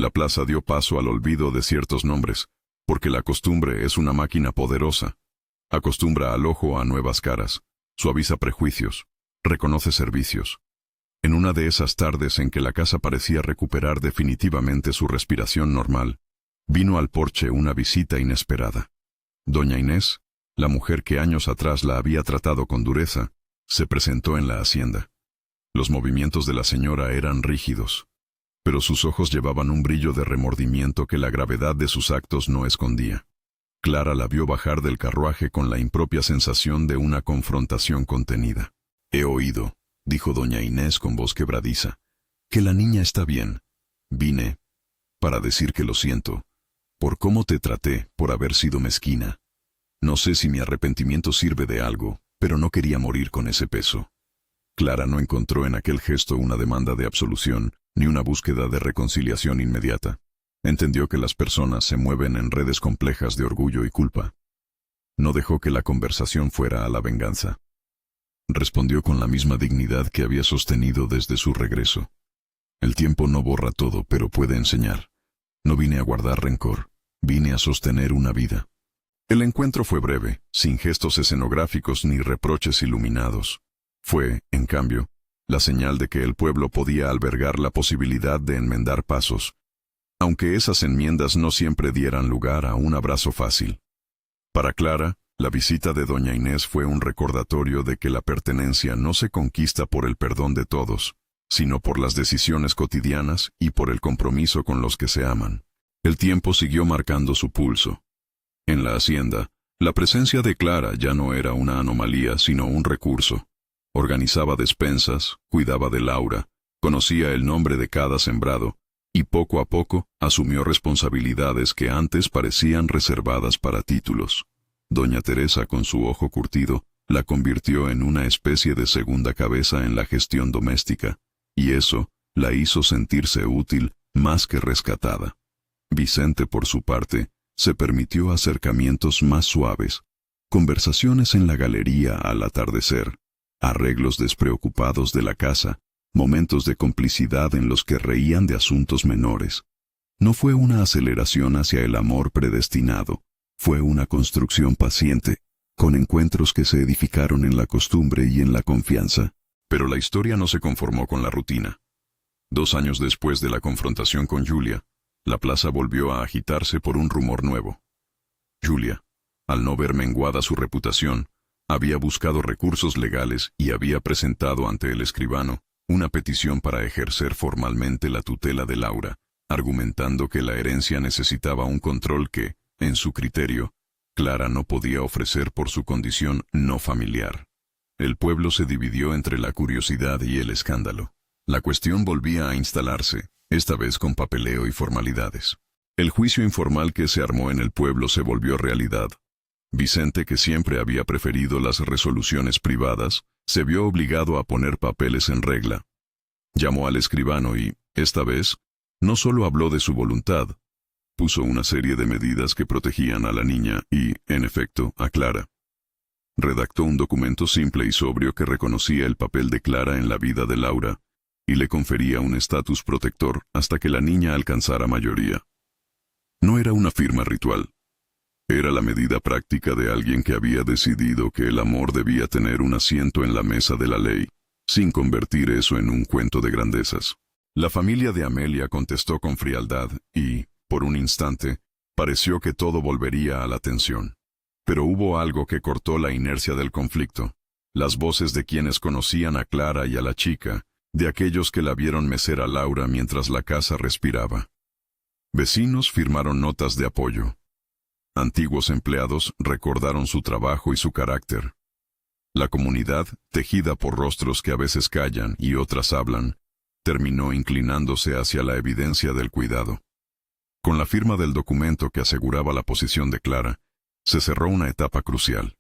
La plaza dio paso al olvido de ciertos nombres, porque la costumbre es una máquina poderosa. Acostumbra al ojo a nuevas caras, suaviza prejuicios, reconoce servicios. En una de esas tardes en que la casa parecía recuperar definitivamente su respiración normal, vino al porche una visita inesperada. Doña Inés, la mujer que años atrás la había tratado con dureza, se presentó en la hacienda. Los movimientos de la señora eran rígidos, pero sus ojos llevaban un brillo de remordimiento que la gravedad de sus actos no escondía. Clara la vio bajar del carruaje con la impropia sensación de una confrontación contenida. «He oído», dijo doña Inés con voz quebradiza, «que la niña está bien. Vine para decir que lo siento, por cómo te traté, por haber sido mezquina. No sé si mi arrepentimiento sirve de algo, pero no quería morir con ese peso». Clara no encontró en aquel gesto una demanda de absolución, ni una búsqueda de reconciliación inmediata. Entendió que las personas se mueven en redes complejas de orgullo y culpa. No dejó que la conversación fuera a la venganza. Respondió con la misma dignidad que había sostenido desde su regreso. «El tiempo no borra todo, pero puede enseñar. No vine a guardar rencor, vine a sostener una vida». El encuentro fue breve, sin gestos escenográficos ni reproches iluminados. Fue, en cambio, la señal de que el pueblo podía albergar la posibilidad de enmendar pasos, aunque esas enmiendas no siempre dieran lugar a un abrazo fácil. Para Clara, la visita de doña Inés fue un recordatorio de que la pertenencia no se conquista por el perdón de todos, sino por las decisiones cotidianas y por el compromiso con los que se aman. El tiempo siguió marcando su pulso. En la hacienda, la presencia de Clara ya no era una anomalía, sino un recurso. Organizaba despensas, cuidaba de Laura, conocía el nombre de cada sembrado, y poco a poco asumió responsabilidades que antes parecían reservadas para títulos. Doña Teresa, con su ojo curtido, la convirtió en una especie de segunda cabeza en la gestión doméstica, y eso la hizo sentirse útil más que rescatada. Vicente, por su parte, se permitió acercamientos más suaves, conversaciones en la galería al atardecer, arreglos despreocupados de la casa, momentos de complicidad en los que reían de asuntos menores. No fue una aceleración hacia el amor predestinado, fue una construcción paciente, con encuentros que se edificaron en la costumbre y en la confianza. Pero la historia no se conformó con la rutina. 2 años después de la confrontación con Julia, la plaza volvió a agitarse por un rumor nuevo. Julia, al no ver menguada su reputación, había buscado recursos legales y había presentado ante el escribano una petición para ejercer formalmente la tutela de Laura, argumentando que la herencia necesitaba un control que, en su criterio, Clara no podía ofrecer por su condición no familiar. El pueblo se dividió entre la curiosidad y el escándalo. La cuestión volvía a instalarse, esta vez con papeleo y formalidades. El juicio informal que se armó en el pueblo se volvió realidad. Vicente, que siempre había preferido las resoluciones privadas, se vio obligado a poner papeles en regla. Llamó al escribano y, esta vez, no solo habló de su voluntad, puso una serie de medidas que protegían a la niña y, en efecto, a Clara. Redactó un documento simple y sobrio que reconocía el papel de Clara en la vida de Laura y le confería un estatus protector hasta que la niña alcanzara mayoría. No era una firma ritual. Era la medida práctica de alguien que había decidido que el amor debía tener un asiento en la mesa de la ley, sin convertir eso en un cuento de grandezas. La familia de Amelia contestó con frialdad y, por un instante, pareció que todo volvería a la tensión. Pero hubo algo que cortó la inercia del conflicto. Las voces de quienes conocían a Clara y a la chica, de aquellos que la vieron mecer a Laura mientras la casa respiraba. Vecinos firmaron notas de apoyo. Antiguos empleados recordaron su trabajo y su carácter. La comunidad, tejida por rostros que a veces callan y otras hablan, terminó inclinándose hacia la evidencia del cuidado. Con la firma del documento que aseguraba la posición de Clara, se cerró una etapa crucial.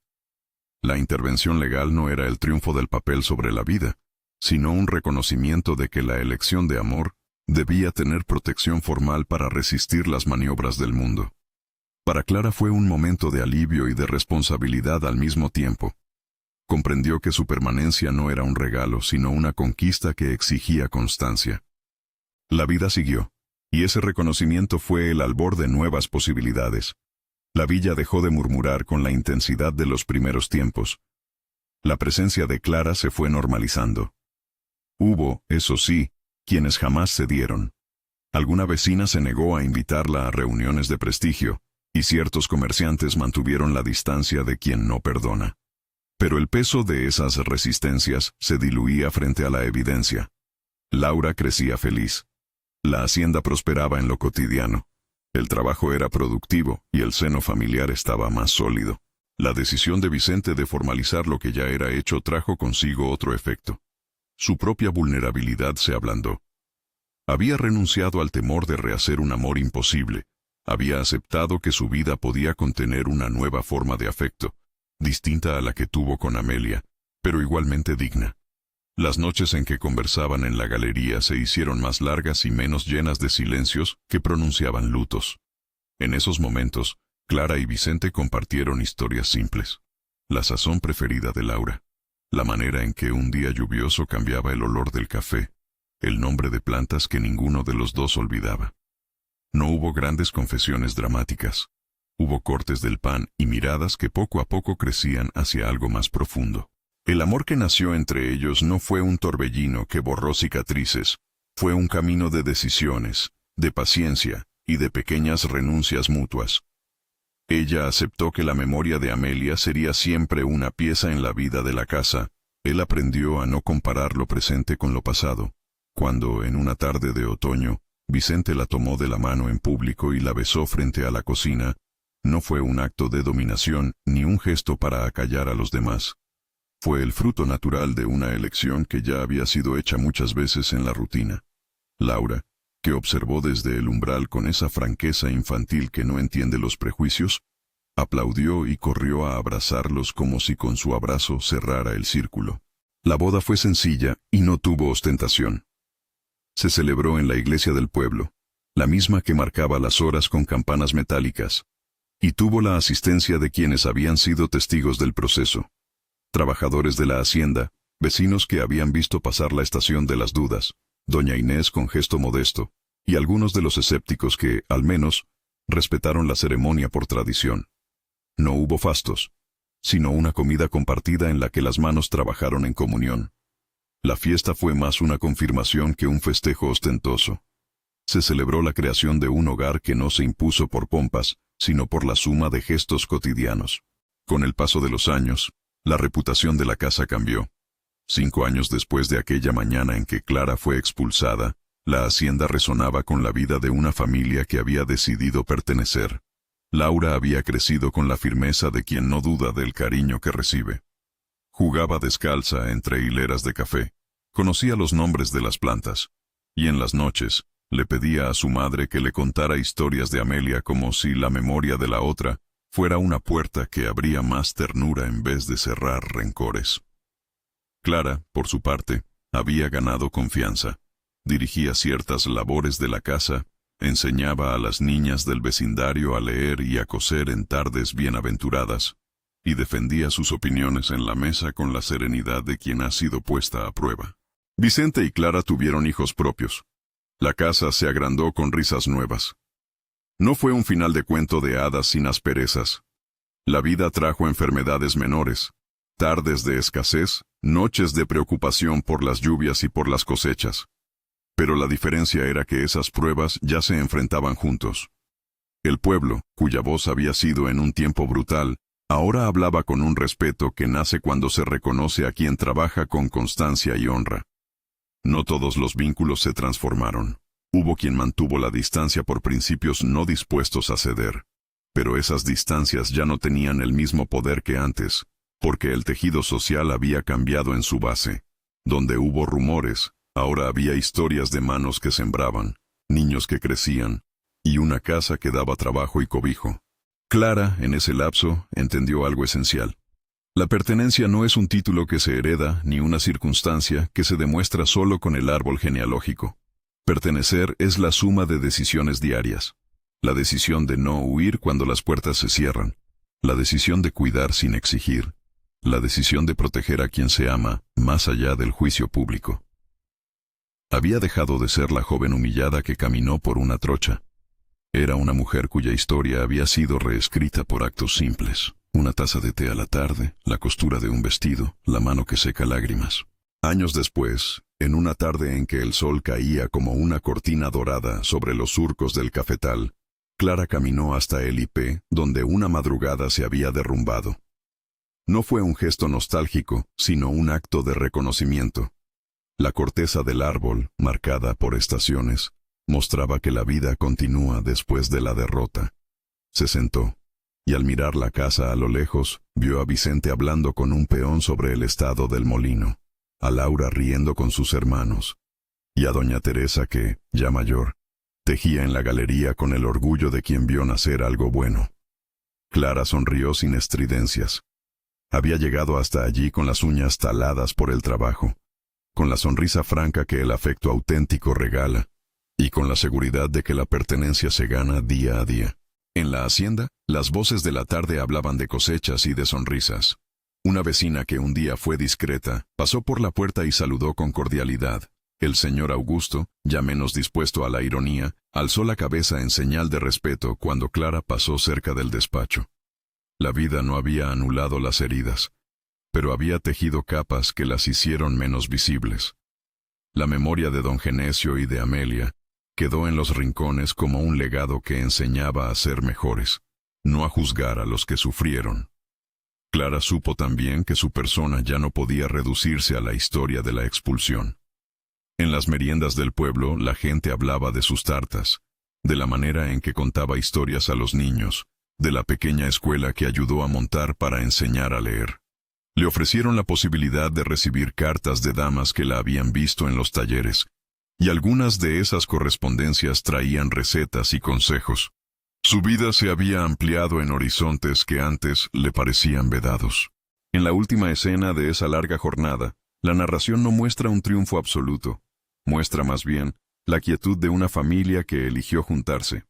La intervención legal no era el triunfo del papel sobre la vida, sino un reconocimiento de que la elección de amor debía tener protección formal para resistir las maniobras del mundo. Para Clara fue un momento de alivio y de responsabilidad al mismo tiempo. Comprendió que su permanencia no era un regalo, sino una conquista que exigía constancia. La vida siguió, y ese reconocimiento fue el albor de nuevas posibilidades. La villa dejó de murmurar con la intensidad de los primeros tiempos. La presencia de Clara se fue normalizando. Hubo, eso sí, quienes jamás cedieron. Alguna vecina se negó a invitarla a reuniones de prestigio, y ciertos comerciantes mantuvieron la distancia de quien no perdona. Pero el peso de esas resistencias se diluía frente a la evidencia. Laura crecía feliz. La hacienda prosperaba en lo cotidiano. El trabajo era productivo y el seno familiar estaba más sólido. La decisión de Vicente de formalizar lo que ya era hecho trajo consigo otro efecto. Su propia vulnerabilidad se ablandó. Había renunciado al temor de rehacer un amor imposible. Había aceptado que su vida podía contener una nueva forma de afecto, distinta a la que tuvo con Amelia, pero igualmente digna. Las noches en que conversaban en la galería se hicieron más largas y menos llenas de silencios que pronunciaban lutos. En esos momentos, Clara y Vicente compartieron historias simples. La sazón preferida de Laura, la manera en que un día lluvioso cambiaba el olor del café, el nombre de plantas que ninguno de los dos olvidaba. No hubo grandes confesiones dramáticas. Hubo cortes del pan y miradas que poco a poco crecían hacia algo más profundo. El amor que nació entre ellos no fue un torbellino que borró cicatrices, fue un camino de decisiones, de paciencia y de pequeñas renuncias mutuas. Ella aceptó que la memoria de Amelia sería siempre una pieza en la vida de la casa. Él aprendió a no comparar lo presente con lo pasado. Cuando, en una tarde de otoño, Vicente la tomó de la mano en público y la besó frente a la cocina, no fue un acto de dominación ni un gesto para acallar a los demás. Fue el fruto natural de una elección que ya había sido hecha muchas veces en la rutina. Laura, que observó desde el umbral con esa franqueza infantil que no entiende los prejuicios, aplaudió y corrió a abrazarlos como si con su abrazo cerrara el círculo. La boda fue sencilla y no tuvo ostentación. Se celebró en la iglesia del pueblo, la misma que marcaba las horas con campanas metálicas, y tuvo la asistencia de quienes habían sido testigos del proceso. Trabajadores de la hacienda, vecinos que habían visto pasar la estación de las dudas, doña Inés con gesto modesto, y algunos de los escépticos que, al menos, respetaron la ceremonia por tradición. No hubo fastos, sino una comida compartida en la que las manos trabajaron en comunión. La fiesta fue más una confirmación que un festejo ostentoso. Se celebró la creación de un hogar que no se impuso por pompas, sino por la suma de gestos cotidianos. Con el paso de los años, la reputación de la casa cambió. 5 años después de aquella mañana en que Clara fue expulsada, la hacienda resonaba con la vida de una familia que había decidido pertenecer. Laura había crecido con la firmeza de quien no duda del cariño que recibe. Jugaba descalza entre hileras de café, conocía los nombres de las plantas, y en las noches le pedía a su madre que le contara historias de Amelia como si la memoria de la otra fuera una puerta que abría más ternura en vez de cerrar rencores. Clara, por su parte, había ganado confianza. Dirigía ciertas labores de la casa, enseñaba a las niñas del vecindario a leer y a coser en tardes bienaventuradas, y defendía sus opiniones en la mesa con la serenidad de quien ha sido puesta a prueba. Vicente y Clara tuvieron hijos propios. La casa se agrandó con risas nuevas. No fue un final de cuento de hadas sin asperezas. La vida trajo enfermedades menores, tardes de escasez, noches de preocupación por las lluvias y por las cosechas. Pero la diferencia era que esas pruebas ya se enfrentaban juntos. El pueblo, cuya voz había sido en un tiempo brutal, ahora hablaba con un respeto que nace cuando se reconoce a quien trabaja con constancia y honra. No todos los vínculos se transformaron. Hubo quien mantuvo la distancia por principios no dispuestos a ceder. Pero esas distancias ya no tenían el mismo poder que antes, porque el tejido social había cambiado en su base. Donde hubo rumores, ahora había historias de manos que sembraban, niños que crecían, y una casa que daba trabajo y cobijo. Clara, en ese lapso, entendió algo esencial. La pertenencia no es un título que se hereda ni una circunstancia que se demuestra solo con el árbol genealógico. Pertenecer es la suma de decisiones diarias. La decisión de no huir cuando las puertas se cierran. La decisión de cuidar sin exigir. La decisión de proteger a quien se ama, más allá del juicio público. Había dejado de ser la joven humillada que caminó por una trocha. Era una mujer cuya historia había sido reescrita por actos simples. Una taza de té a la tarde, la costura de un vestido, la mano que seca lágrimas. Años después, en una tarde en que el sol caía como una cortina dorada sobre los surcos del cafetal, Clara caminó hasta el IP, donde una madrugada se había derrumbado. No fue un gesto nostálgico, sino un acto de reconocimiento. La corteza del árbol, marcada por estaciones, mostraba que la vida continúa después de la derrota. Se sentó, y al mirar la casa a lo lejos, vio a Vicente hablando con un peón sobre el estado del molino, a Laura riendo con sus hermanos, y a doña Teresa que, ya mayor, tejía en la galería con el orgullo de quien vio nacer algo bueno. Clara sonrió sin estridencias. Había llegado hasta allí con las uñas taladas por el trabajo, con la sonrisa franca que el afecto auténtico regala, y con la seguridad de que la pertenencia se gana día a día. En la hacienda, las voces de la tarde hablaban de cosechas y de sonrisas. Una vecina que un día fue discreta, pasó por la puerta y saludó con cordialidad. El señor Augusto, ya menos dispuesto a la ironía, alzó la cabeza en señal de respeto cuando Clara pasó cerca del despacho. La vida no había anulado las heridas, pero había tejido capas que las hicieron menos visibles. La memoria de don Genesio y de Amelia quedó en los rincones como un legado que enseñaba a ser mejores, no a juzgar a los que sufrieron. Clara supo también que su persona ya no podía reducirse a la historia de la expulsión. En las meriendas del pueblo la gente hablaba de sus tartas, de la manera en que contaba historias a los niños, de la pequeña escuela que ayudó a montar para enseñar a leer. Le ofrecieron la posibilidad de recibir cartas de damas que la habían visto en los talleres, y algunas de esas correspondencias traían recetas y consejos. Su vida se había ampliado en horizontes que antes le parecían vedados. En la última escena de esa larga jornada, la narración no muestra un triunfo absoluto, muestra más bien la quietud de una familia que eligió juntarse.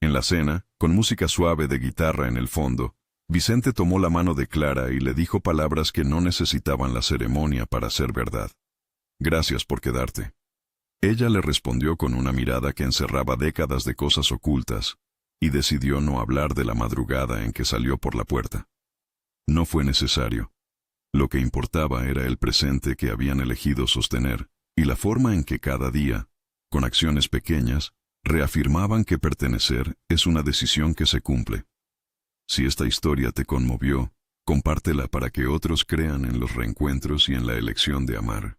En la cena, con música suave de guitarra en el fondo, Vicente tomó la mano de Clara y le dijo palabras que no necesitaban la ceremonia para ser verdad. «Gracias por quedarte». Ella le respondió con una mirada que encerraba décadas de cosas ocultas, y decidió no hablar de la madrugada en que salió por la puerta. No fue necesario. Lo que importaba era el presente que habían elegido sostener, y la forma en que cada día, con acciones pequeñas, reafirmaban que pertenecer es una decisión que se cumple. Si esta historia te conmovió, compártela para que otros crean en los reencuentros y en la elección de amar.